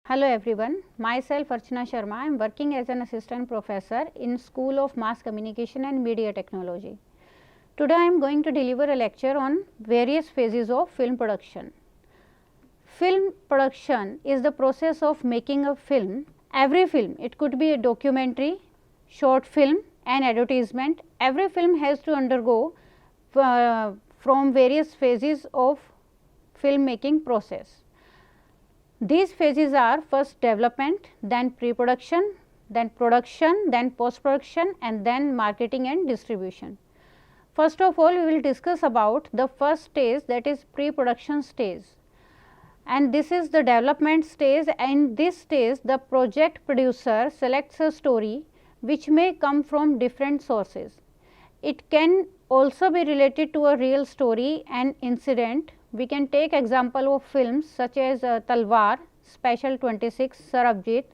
Hello everyone, myself Archana Sharma. I am working as an assistant professor in School of Mass Communication and Media Technology. Today I am going to deliver a lecture on various phases of film production. Film production is the process of making a film. Every film, it could be a documentary, short film, an advertisement. Every film has to undergo from various phases of filmmaking process. These phases are first development, then pre-production, then production, then post-production and then marketing and distribution. First of all, we will discuss about the first stage, that is pre-production stage, and this is the development stage. And this stage the project producer selects a story which may come from different sources. It can also be related to a real story and incident. We can take example of films such as Talwar, Special 26, Sarabjit,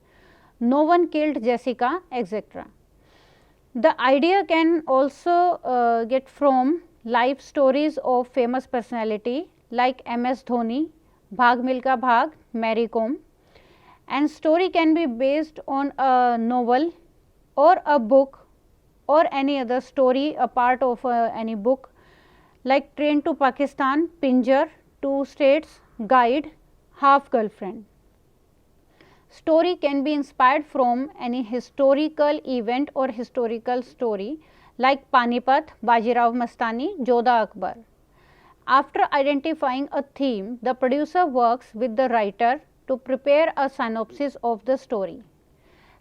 No One Killed Jessica, etc. The idea can also get from life stories of famous personality like MS Dhoni, Bhag Milka Bhag, Mary Kom, and story can be based on a novel or a book or any other story, a part of any book like Train to Pakistan, Pinjar, Two States, Guide, Half Girlfriend. Story can be inspired from any historical event or historical story like Panipat, Bajirao Mastani, Jodha Akbar. After identifying a theme, the producer works with the writer to prepare a synopsis of the story.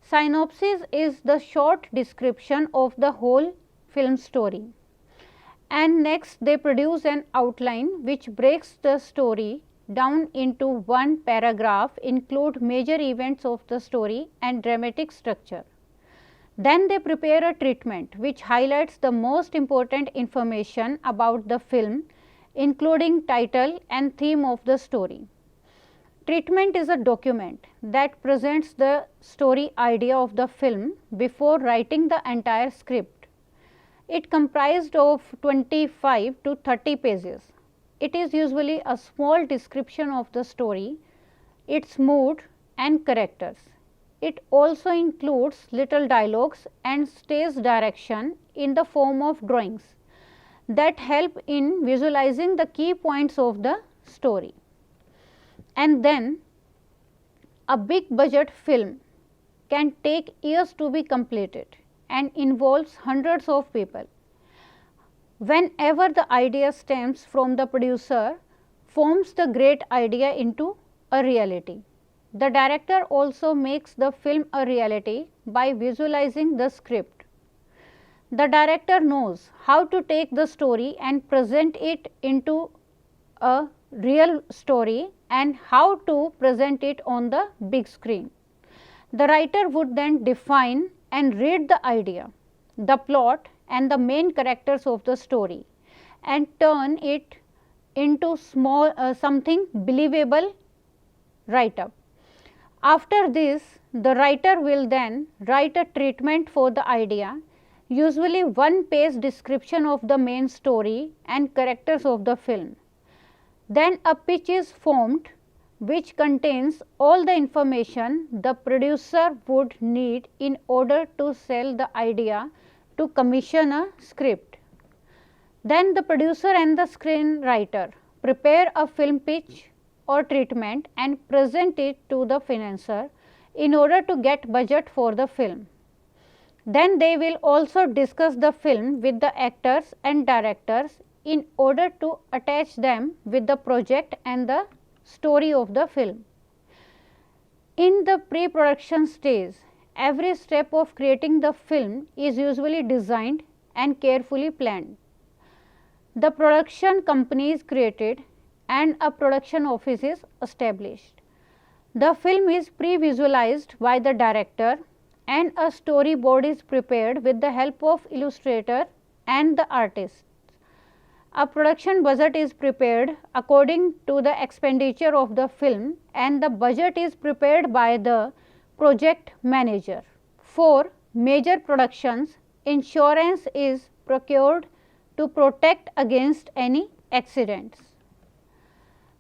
Synopsis is the short description of the whole film story. And next they produce an outline which breaks the story down into one paragraph, include major events of the story and dramatic structure. Then they prepare a treatment which highlights the most important information about the film, including title and theme of the story. Treatment is a document that presents the story idea of the film before writing the entire script. It comprised of 25 to 30 pages. It is usually a small description of the story, its mood and characters. It also includes little dialogues and stage direction in the form of drawings that help in visualizing the key points of the story. And then a big budget film can take years to be completed and involves hundreds of people. Whenever the idea stems from the producer, forms the great idea into a reality. The director also makes the film a reality by visualizing the script. The director knows how to take the story and present it into a real story and how to present it on the big screen. The writer would then define and read the idea, the plot and the main characters of the story and turn it into something believable write up. After this, the writer will then write a treatment for the idea, usually one-page description of the main story and characters of the film. Then a pitch is formed which contains all the information the producer would need in order to sell the idea to commission a script. Then the producer and the screenwriter prepare a film pitch or treatment and present it to the financier in order to get budget for the film. Then they will also discuss the film with the actors and directors in order to attach them with the project and the story of the film. In the pre-production stage, every step of creating the film is usually designed and carefully planned. The production company is created and a production office is established. The film is pre-visualized by the director and a storyboard is prepared with the help of illustrator and the artist. A production budget is prepared according to the expenditure of the film and the budget is prepared by the project manager. For major productions, insurance is procured to protect against any accidents.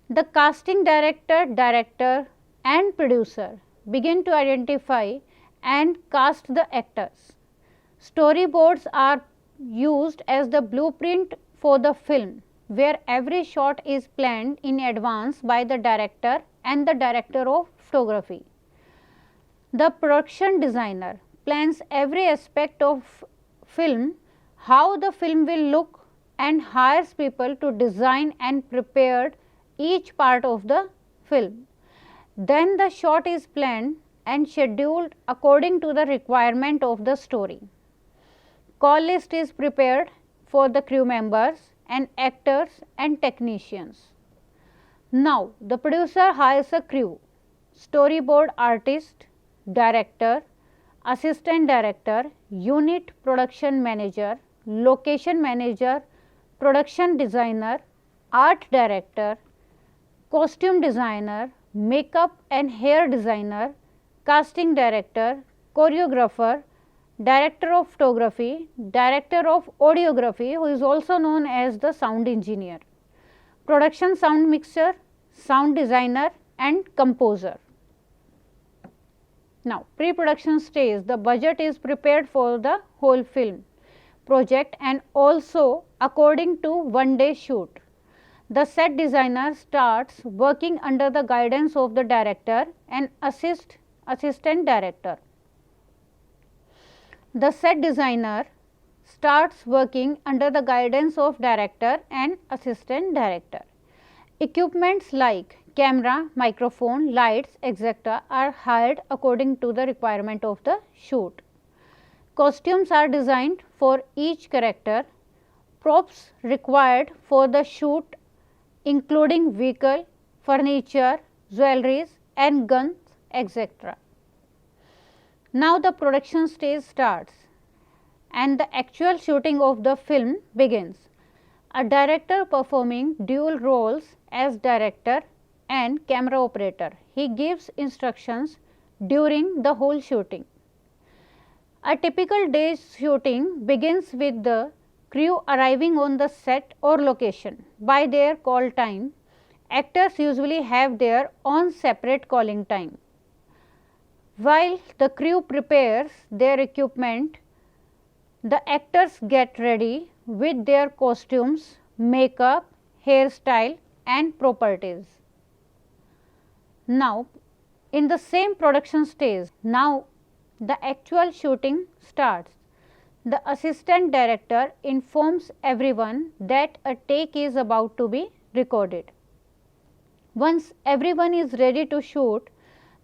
The casting director, and producer begin to identify and cast the actors. Storyboards are used as the blueprint for the film, where every shot is planned in advance by the director and the director of photography. The production designer plans every aspect of film, how the film will look, and hires people to design and prepare each part of the film. Then the shot is planned and scheduled according to the requirement of the story. Call list is prepared for the crew members and actors and technicians. Now, the producer hires a crew, storyboard artist, director, assistant director, unit production manager, location manager, production designer, art director, costume designer, makeup and hair designer, casting director, choreographer, director of photography, director of audiography, who is also known as the sound engineer, production sound mixer, sound designer and composer. Now, pre-production stage, the budget is prepared for the whole film project and also according to one-day shoot. The set designer starts working under the guidance of the director and assistant director. The set designer starts working under the guidance of director and assistant director. Equipments like camera, microphone, lights, etc. are hired according to the requirement of the shoot. Costumes are designed for each character. Props required for the shoot including vehicle, furniture, jewelries and guns, etc. Now, the production stage starts and the actual shooting of the film begins. A director performing dual roles as director and camera operator. He gives instructions during the whole shooting. A typical day's shooting begins with the crew arriving on the set or location by their call time. Actors usually have their own separate calling time. While the crew prepares their equipment, the actors get ready with their costumes, makeup, hairstyle and properties. Now, in the same production stage, now the actual shooting starts. The assistant director informs everyone that a take is about to be recorded. Once everyone is ready to shoot,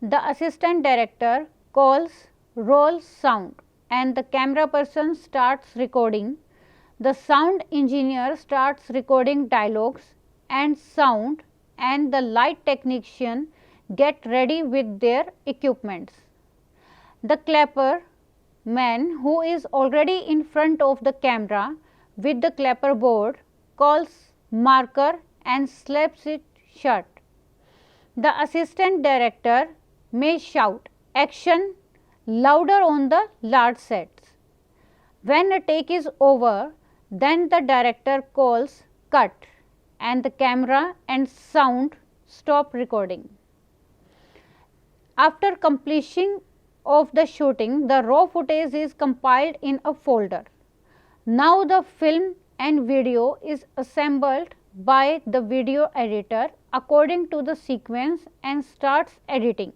the assistant director calls roll sound and the camera person starts recording. The sound engineer starts recording dialogues and sound and the light technician get ready with their equipments. The clapper man who is already in front of the camera with the clapper board calls marker and slaps it shut. The assistant director may shout action louder on the large sets. When a take is over, then the director calls cut and the camera and sound stop recording. After completion of the shooting, the raw footage is compiled in a folder. Now, the film and video is assembled by the video editor according to the sequence and starts editing.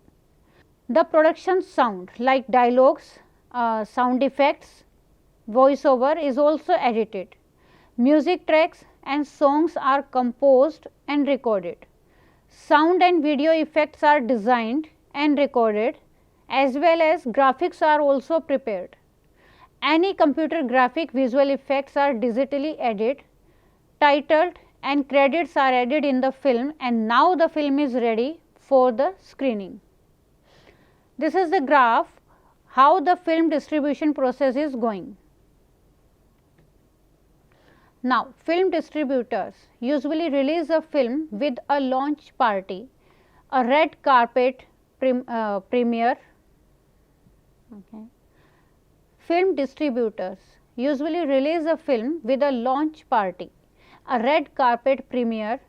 The production sound like dialogues, sound effects, voiceover is also edited. Music tracks and songs are composed and recorded. Sound and video effects are designed and recorded, as well as graphics are also prepared. Any computer graphic visual effects are digitally added, titled and credits are added in the film, and now the film is ready for the screening. This is the graph how the film distribution process is going. Now, film distributors usually release a film with a launch party, a red carpet premiere. Okay. Film distributors usually release a film with a launch party, a red carpet premiere,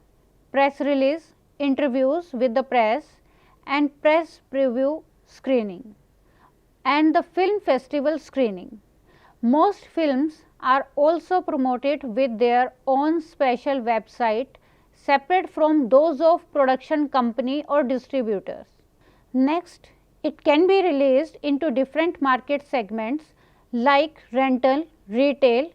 press release, interviews with the press and press preview screening and the film festival screening. Most films are also promoted with their own special website separate from those of production company or distributors. Next, it can be released into different market segments like rental, retail,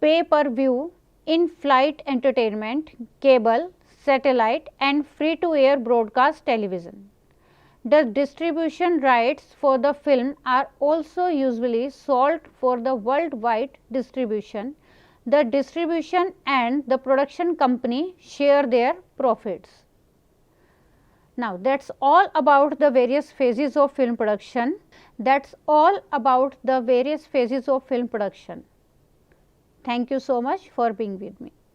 pay-per-view, in-flight entertainment, cable, satellite and free-to-air broadcast television. The distribution rights for the film are also usually sold for the worldwide distribution. The distribution and the production company share their profits. Now, that is all about the various phases of film production. That is all about the various phases of film production. Thank you so much for being with me.